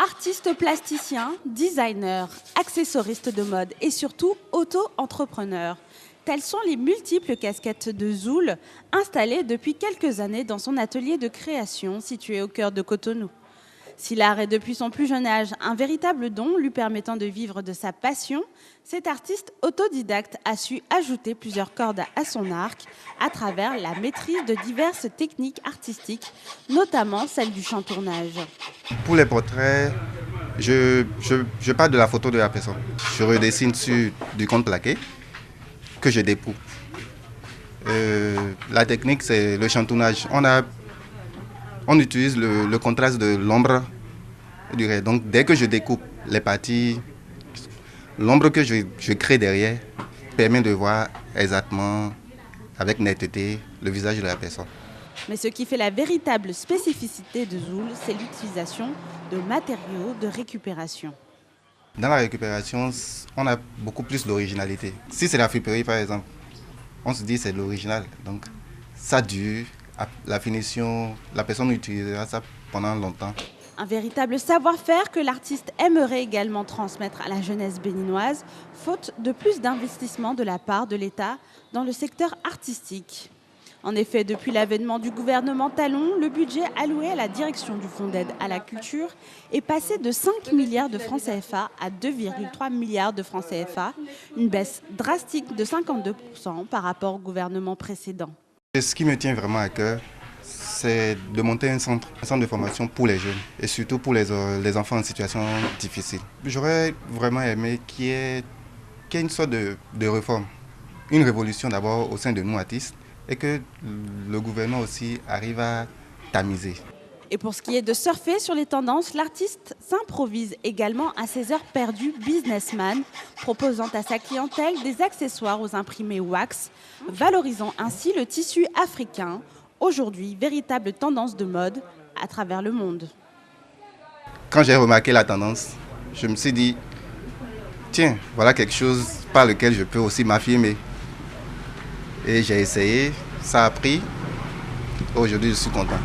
Artiste plasticien, designer, accessoriste de mode et surtout auto-entrepreneur. Telles sont les multiples casquettes de Zoul, installées depuis quelques années dans son atelier de création situé au cœur de Cotonou. Si l'art est depuis son plus jeune âge un véritable don lui permettant de vivre de sa passion, cet artiste autodidacte a su ajouter plusieurs cordes à son arc à travers la maîtrise de diverses techniques artistiques, notamment celle du chantournage. Pour les portraits, je pars de la photo de la personne. Je redessine sur du compte plaqué que je découpe. La technique, c'est le chantournage. On utilise le contraste de l'ombre et du réel. Donc, dès que je découpe les parties, l'ombre que je crée derrière permet de voir exactement, avec netteté, le visage de la personne. Mais ce qui fait la véritable spécificité de Zoul, c'est l'utilisation de matériaux de récupération. Dans la récupération, on a beaucoup plus d'originalité. Si c'est la friperie, par exemple, on se dit c'est l'original. Donc, ça dure. La finition, la personne utilisera ça pendant longtemps. Un véritable savoir-faire que l'artiste aimerait également transmettre à la jeunesse béninoise, faute de plus d'investissement de la part de l'État dans le secteur artistique. En effet, depuis l'avènement du gouvernement Talon, le budget alloué à la direction du Fonds d'aide à la culture est passé de 5 milliards de francs CFA à 2,3 milliards de francs CFA, une baisse drastique de 52% par rapport au gouvernement précédent. Ce qui me tient vraiment à cœur, c'est de monter un centre de formation pour les jeunes et surtout pour les enfants en situation difficile. J'aurais vraiment aimé qu'il y ait une sorte de réforme, une révolution d'abord au sein de nous artistes et que le gouvernement aussi arrive à tamiser. Et pour ce qui est de surfer sur les tendances, l'artiste s'improvise également à ses heures perdues businessman, proposant à sa clientèle des accessoires aux imprimés wax, valorisant ainsi le tissu africain, aujourd'hui véritable tendance de mode à travers le monde. Quand j'ai remarqué la tendance, je me suis dit, tiens, voilà quelque chose par lequel je peux aussi m'affirmer. Et j'ai essayé, ça a pris. Aujourd'hui, je suis content.